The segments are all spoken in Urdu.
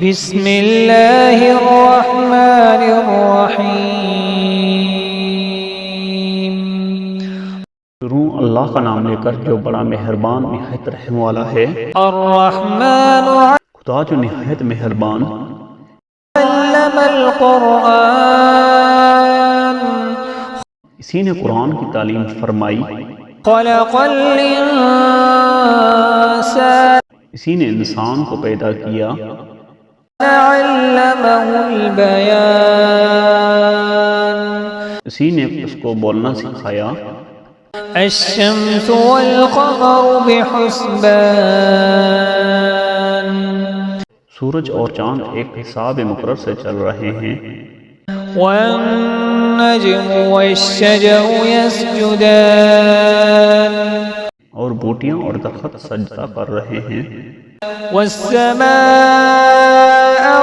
بسم اللہ الرحمن الرحیم۔ شروع اللہ کا نام لے کر جو بڑا مہربان نہایت رحم والا ہے۔ الرحمن خدا جو نہایت مہربان علم القرآن، اسی نے قرآن کی تعلیم فرمائی، خلق الانسان، اسی نے انسان کو پیدا کیا، علمہ البیان، اسی نے اس کو بولنا سکھایا۔ الشمس والقمر بحسبان، سورج اور چاند ایک حساب مقرر سے چل رہے ہیں۔ والنجم والشجر يسجدان، اور بوٹیاں اور درخت سجدہ کر رہے ہیں۔ والسماء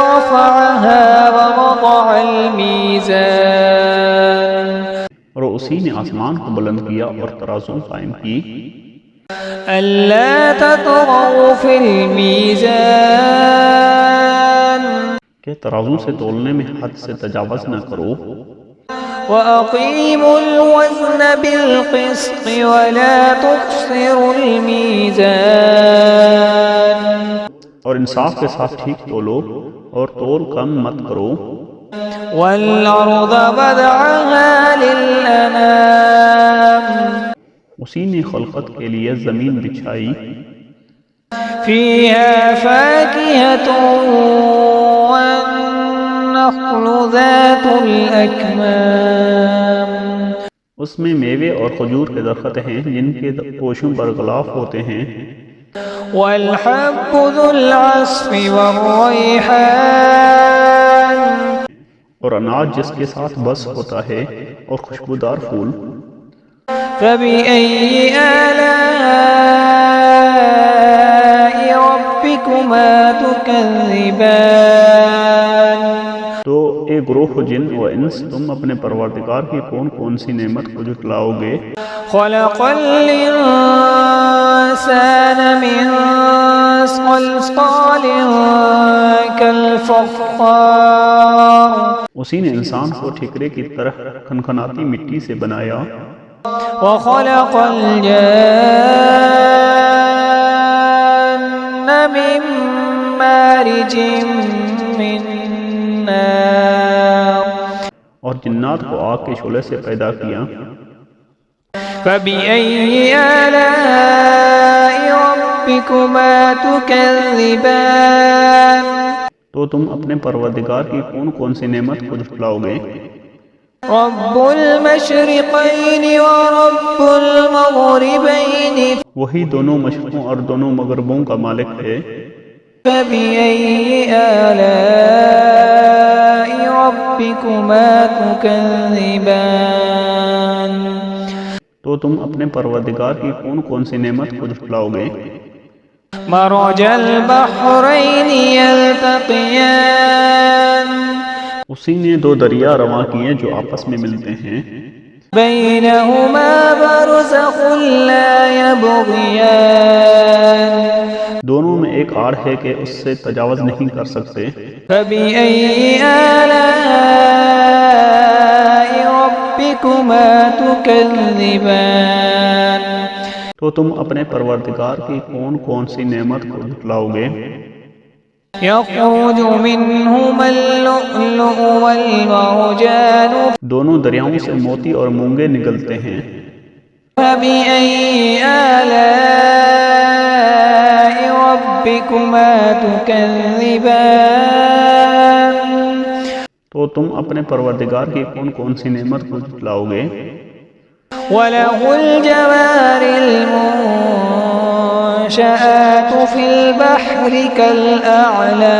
رفعها ووضع الميزان، اور اسی نے آسمان کو بلند کیا اور ترازو قائم کی۔ ألا تطغوا في الميزان، کہ ترازو سے تولنے میں حد سے تجاوز نہ کرو۔ وأقيموا الوزن بالقسط ولا تخسروا الميزان، اور انصاف کے ساتھ ٹھیک تولو اور تول کم مت کرو۔ والأرض وضعها للأنام، اسی نے خلقت کے لیے زمین بچھائی، فيها فاكهة والنخل ذات الأكمام، اس میں میوے اور کھجور کے درخت ہیں جن کے پوشوں پر غلاف ہوتے ہیں۔ والحب ذو العصف والريحان، اور اناج جس کے ساتھ بس ہوتا ہے اور خوشبودار پھول۔ فبأي آلاء ربكما تكذبان، تو اے گروہ جن و انس، تم اپنے پروردگار کی کون کون سی نعمت کو جھٹلاؤ گے؟ خلق الإنسان من صلصال كالفخار، اسی نے انسان کو ٹھیکرے کی طرح کھنکھناتی مٹی سے بنایا۔ وخلق الجان من مارج من نار، اور جنات کو آگ کے شعلے سے پیدا کیا۔ فبأي آلاء ربكما تكذبان، تو تم اپنے پروردگار کی کون کون سی نعمت کو جھٹلاؤ گے؟ رب المشرقين ورب المغربين، وہی دونوں مشرقوں اور دونوں مغربوں کا مالک ہے۔ فبأي آلاء ربكما تكذبان، تو تم اپنے پروردگار کی کون کون سی نعمت کو جھٹلاؤ گے؟ مرج البحرين يلتقيان، اسی نے دو دریا رواں کیے جو آپس میں ملتے ہیں۔ بينهما برزخ لا يبغيان، دونوں میں ایک آڑ ہے کہ اس سے تجاوز نہیں کر سکتے۔ فبأي آلاء ربكما تكذبان، تو تم اپنے پروردگار کی کون کون سی نعمت کو جھٹلاؤ گے؟ يخرج منهما اللؤلؤ والمرجان، دونوں دریاؤں سے موتی اور مونگے نکلتے ہیں۔ فبأي آلاء ربكما تكذبان، تو تم اپنے پروردگار کی کون کون سی نعمت کو جھٹلاؤ گے؟ وله الجوار المنشآت في البحر كالأعلام،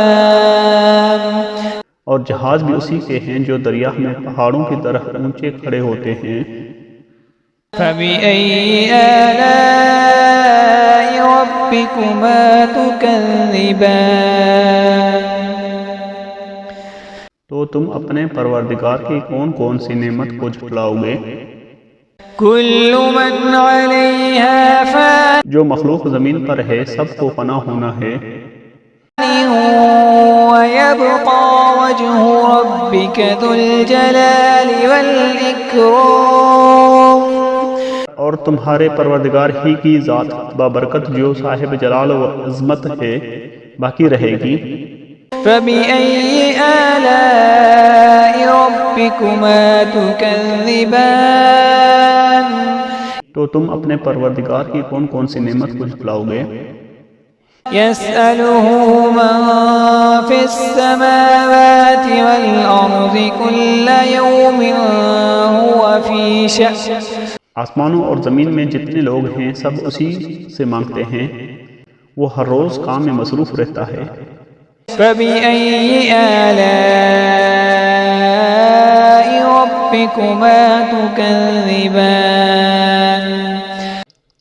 اور جہاز بھی اسی کے ہیں جو دریا میں پہاڑوں کی طرح اونچے کھڑے ہوتے ہیں۔ فبأي آلاء ربكما تكذبان، تو تم اپنے پروردگار کی کون کون سی نعمت کو جھٹلاؤ گے؟ كل من عليها فان، جو مخلوق زمین پر ہے سب کو فنا ہونا ہے۔ ويبقى وجه ربك ذو الجلال والإكرام اور تمہارے پروردگار ہی کی ذات بابرکت جو صاحب جلال و عظمت ہے باقی رہے گی۔ فبأي آلاء ربكما تكذبان تو تم اپنے پروردگار کی کون کون سی نعمت کو جھٹلاؤ گے؟ يسأله من في السماوات والأرض كل يوم هو في شأن آسمانوں اور زمین میں جتنے لوگ ہیں سب اسی سے مانگتے ہیں، وہ ہر روز کام میں مصروف رہتا ہے۔ فبأي آلاء ربكما تكذبان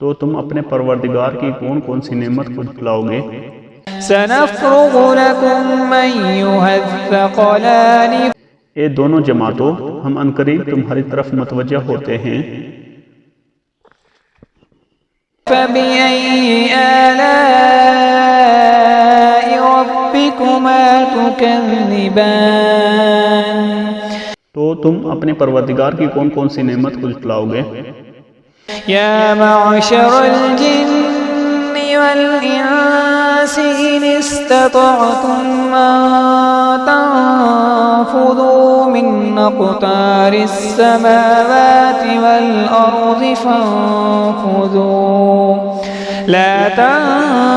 تو تم اپنے پروردگار کی کون کون سی نعمت کو جھٹلاؤ گے؟ سنفرغ لكم أيها الثقلان اے دونوں جماعتوں، ہم عنقریب تمہاری طرف متوجہ ہوتے ہیں۔ فبأي آلاء ربكما تكذبان تو تم اپنے پروردگار کی کون کون سی نعمت کو جھٹلاؤ گے؟ يا معشر الجن والإنس إن استطعتم أن تنفذوا من أقطار السماوات والأرض فانفذوا لا تنفذون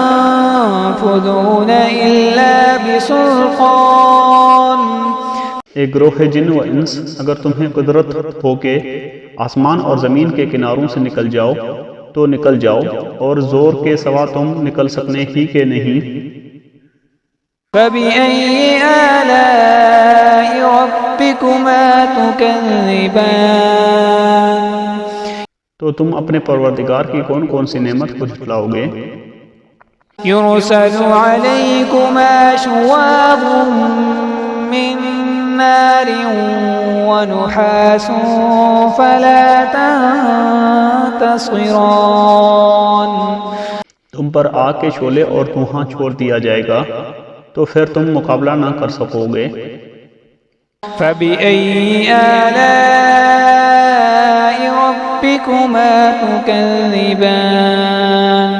إلا بسلطان۔ اے گروہ جن و انس، اگر تمہیں قدرت ہو کہ آسمان اور زمین کے کناروں سے نکل جاؤ تو نکل جاؤ، اور زور کے سوا تم نکل سکنے ہی کے نہیں۔ فبأي آلاء ربكما تكذبان تو تم اپنے پروردگار کی کون کون سی نعمت کو جھٹلاؤ گے؟ يرسل عليكما شواظ من نار ونحاس فلا تنتصران تم پر آگ کے شعلے اور دھواں چھوڑ دیا جائے گا تو پھر تم مقابلہ نہ کر سکو گے۔ فبأي آلاء ربكما تكذبان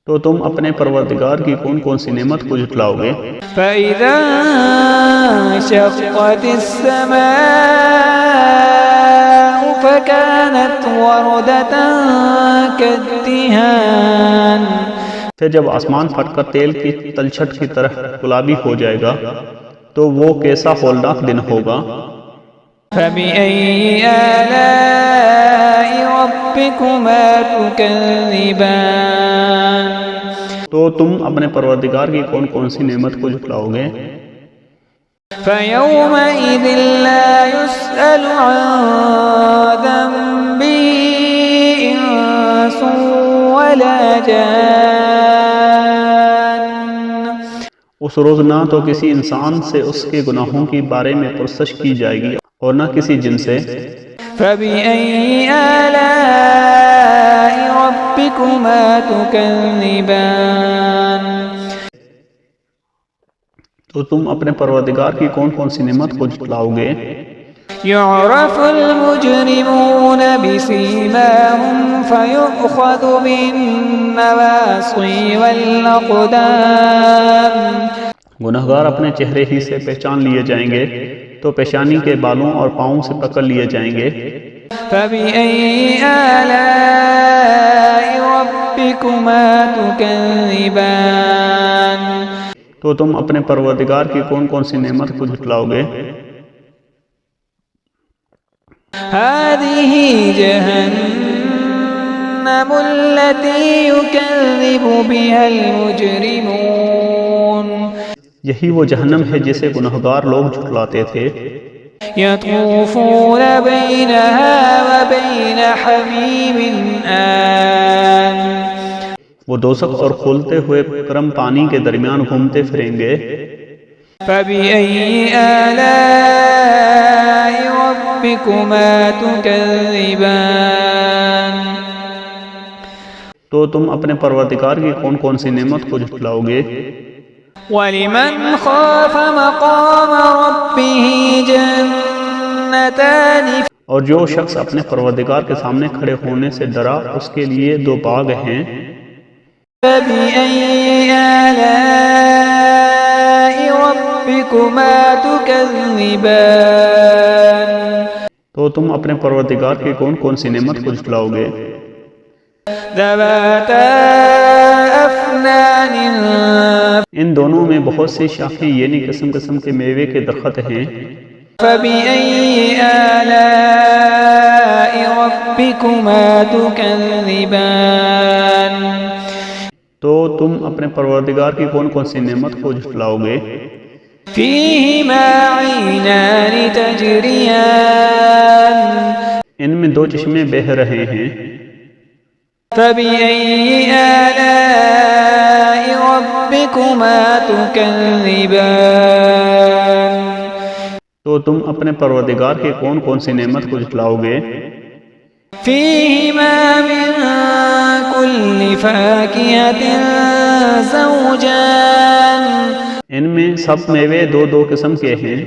تو تم اپنے پروردگار کی کون کون سی نعمت کو جھٹلاؤ گے؟ فإذا انشقت السماء فكانت وردة كالدهان پھر جب آسمان پھٹ کر تیل کی تلچھٹ کی طرح گلابی ہو جائے گا تو وہ کیسا ہولناک دن ہوگا۔ فبأي آلاء ربكما تكذبان تو تم اپنے پروردگار کی کون کون سی نعمت کو جھٹلاؤ گے؟ فيومئذ لا يسأل عن ذنبه إنس ولا جان اس روز نہ تو کسی انسان سے اس کے گناہوں کے بارے میں پرسش کی جائے گی اور نہ کسی جن سے۔ فبأي آلاء ربكما تكذبان تو تم اپنے پروردگار کی کون کون سی نعمت کو جھٹلاؤ گے؟ يعرف المجرمون بسيماهم فيؤخذ بالنواصي والأقدام گنہگار اپنے چہرے ہی سے پہچان لیے جائیں گے تو پیشانی کے بالوں اور پاؤں سے پکڑ لیے جائیں گے۔ فبأي آلاء ربكما تكذبان تو تم اپنے پروردگار کی کون کون سی نعمت کو جھٹلاؤ گے؟ هذه جهنم التي يكذب بها المجرمون یہی وہ جہنم ہے جسے گنہگار لوگ جھٹلاتے تھے۔ يطوفون بينها وبين حميم آن وہ دوزخ اور کھولتے ہوئے گرم پانی کے درمیان گھومتے پھریں گے۔ فبأي آلاء ربكما تكذبان تو تم اپنے پروردگار کی کون کون سی نعمت کو جھٹلاؤ گے؟ وَلِمَنْ خَافَ مَقَامَ رَبِّهِ جَنَّتَانِ اور جو شخص اپنے پروردگار کے سامنے کھڑے ہونے سے ڈرا اس کے لیے 2 باغ ہیں۔ فَبِأَيِّ آلَاءِ رَبِّكُمَا تُكَذِّبَانِ تو تم اپنے پروردگار کی کون کون سی نعمت کو جھٹلاؤ گے؟ ذَوَاتَا أَفْنَانٍ ان دونوں میں بہت سی شاخیں یعنی قسم قسم کے میوے کے درخت ہیں۔ فَبِأَيِّ آلَاءِ رَبِّكُمَا تُكَذِّبَانِ تو تم اپنے پروردگار کی کون کون سی نعمت کو جھٹلاؤ گے؟ فِيهِمَا عَيْنَانِ تَجْرِيَانِ ان میں 2 چشمے بہہ رہے ہیں۔ فَبِأَيِّ آلَاءِ رَبِّكُمَا تُكَذِّبَانِ تو تم اپنے پروردگار کی کون کون سی نعمت کو جھٹلاؤ گے؟ فِيهِمَا مِن كُلِّ فَاكِهَةٍ زَوْجَانِ ان میں سب میوے 2 قسم کے ہیں۔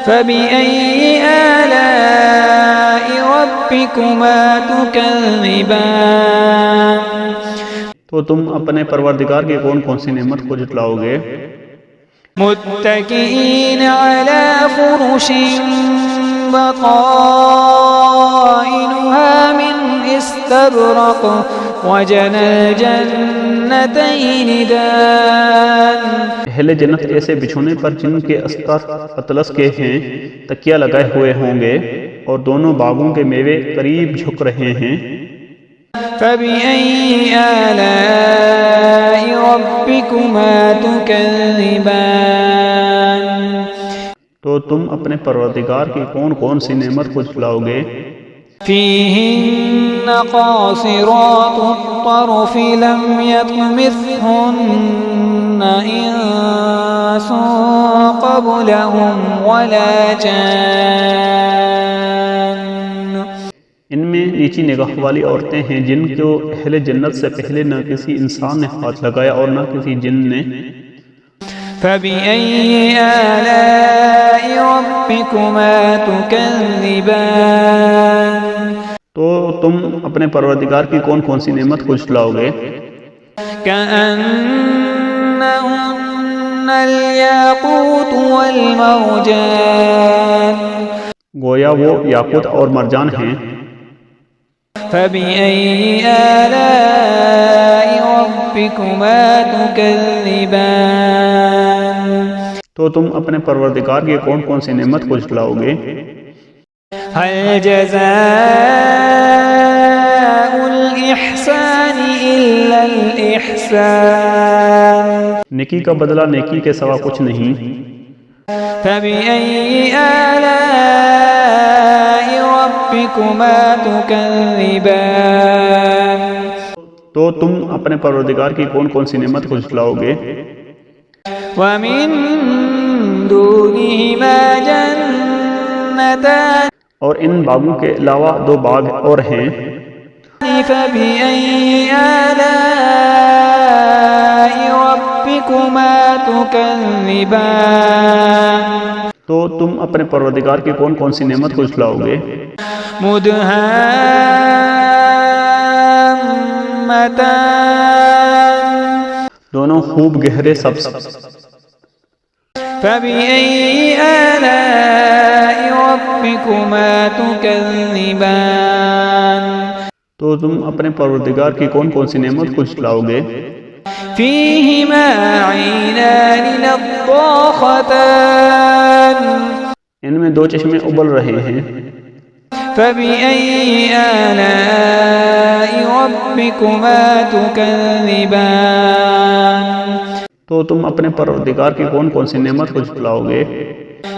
فَبِأَيِّ آلَاءِ رَبِّكُمَا تُكَذِّبَانِ تو تم اپنے پروردگار کی کون کون سی نعمت کو جھٹلاؤ گے؟ متكئين على فرش بطائنها من استبرق وجنى الجنتين دان اہل جنت ایسے بچھونے پر جن کے استر اطلس کے ہیں تکیہ لگائے ہوئے ہوں گے اور دونوں باغوں کے میوے قریب جھک رہے ہیں۔ فَبِأَيِّ آلَاءِ رَبِّكُمَا تُكَذِّبَانِ تو تم اپنے پروردگار کی کون کون سی نعمت کو جھٹلاؤ گے؟ فِيهِنَّ قَاصِرَاتُ الطَّرْفِ لَمْ يَطْمِثْهُنَّ إِنسٌ قَبْلَهُمْ وَلَا جَانٌّ ان میں نیچی نگاہ والی عورتیں ہیں جن کو اہل جنت سے پہلے نہ کسی انسان نے ہاتھ لگایا اور نہ کسی جن نے۔ فَبِأَيِّ آلَاءِ رَبِّكُمَا تُكَذِّبَانِ تو تم اپنے پروردگار کی کون کون سی نعمت کو جھٹلاؤ گے؟ كَأَنَّهُنَّ الْيَاقُوتُ وَالْمَرْجَانُ گویا وہ یاقوت اور مرجان ہیں۔ فَبِأَيِّ آلَاءِ رَبِّكُمَا تُكَذِّبَانِ تو تم اپنے پروردگار کی کون کون سی نعمت کو جھٹلاؤ گے؟ هَلْ جَزَاءُ الْإِحْسَانِ إِلَّا الْإِحْسَانُ نیکی کا بدلہ نیکی کے سوا کچھ نہیں۔ فَبِأَيِّ آلَاءِ رَبِّكُمَا تُكَذِّبَانِ تو تم اپنے پروردگار کی کون کون سی نعمت کو جھٹلاؤ گے؟ وَمِن دُونِهِمَا جَنَّتَانِ اور ان باغوں کے علاوہ 2 باغ اور ہیں۔ فَبِأَيِّ آلَاءِ رَبِّكُمَا تُكَذِّبَانِ تو تم اپنے پروردگار کی کون کون سی نعمت کو جھٹلاؤ گے؟ مُدْهَامَّتَانِ دونوں خوب گہرے سبز۔ فَبِأَيِّ آلَاءِ رَبِّكُمَا تُكَذِّبَانِ تو تم اپنے پروردگار کی کون کون سی نعمت کو جھٹلاؤ گے؟ فِيهِمَا عَيْنَانِ نَضَّاخَتَانِ ان میں 2 چشمے ابل رہے ہیں۔ فَبِأَيِّ آلَاءِ رَبِّكُمَا تُكَذِّبَانِ تو تم اپنے پروردگار کی کون کون سی نعمت کو جھٹلاؤ گے؟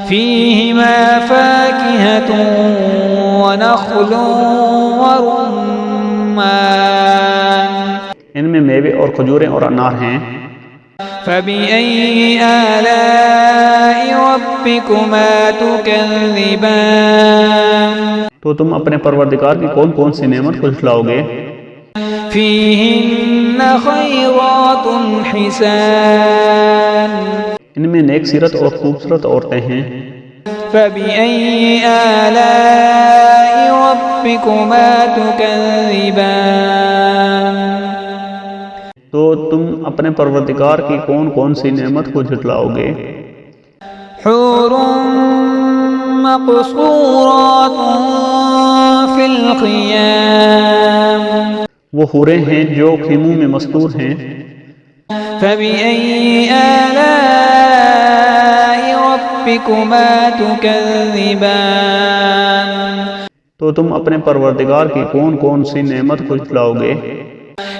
فِيهِمَا فَاكِهَةٌ وَنَخْلٌ وَرُمَّانٌ ان میں میوے اور کھجوریں اور انار ہیں۔ فَبِأَيِّ آلَاءِ رَبِّكُمَا تُكَذِّبَانِ تو تم اپنے پروردگار کی کون کون سی نعمت کو جھٹلاؤ گے؟ فيهن خيرات حسان ان میں نیک سیرت اور خوبصورت عورتیں ہیں. فبأي آلاء ربكما تكذبان تو تم اپنے پروردگار کی کون کون سی نعمت کو جھٹلاؤ گے؟ حور مقصورات في الخيام وہ حوریں ہیں جو خیموں میں مستور ہیں. فبأي آلاء ربكما تكذبان تو تم اپنے پروردگار کی کون کون سی نعمت کو جھٹلاؤ گے؟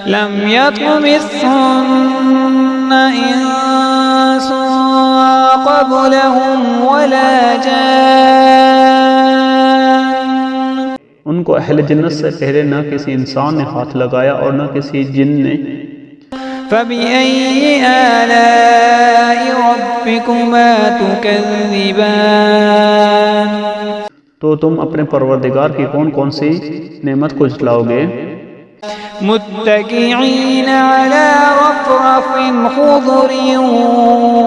لم يطمثهن إنس قبلهم ولا جان ان کو اہل جنت سے پہلے نہ کسی انسان نے ہاتھ لگایا اور نہ کسی جن نے. فبأي آلاء ربكما تكذبان تو تم اپنے پروردگار کی کون کون سی نعمت کو جھٹلاؤ گے؟ متكئين على رفرف خضر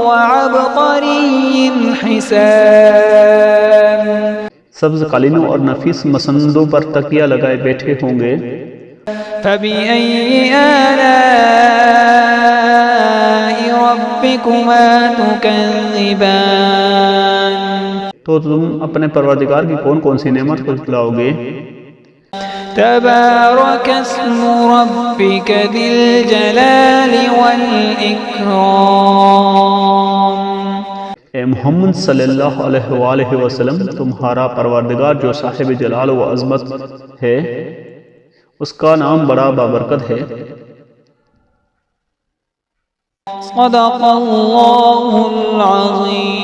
وعبقري حسان سبز قالینوں اور نفیس مسندوں پر تکیہ لگائے بیٹھے ہوں گے. فبأي آلاء ربكما تكذبان تو تم اپنے پروردگار کی کون کون سی نعمت کو جھٹلاؤ گے؟ تبارك اسم ربك ذي الجلال والإكرام اے محمد صلی اللہ علیہ وآلہ وسلم، تمہارا پروردگار جو صاحب جلال و عظمت ہے، اس کا نام بڑا بابرکت ہے. صدق اللہ العظیم.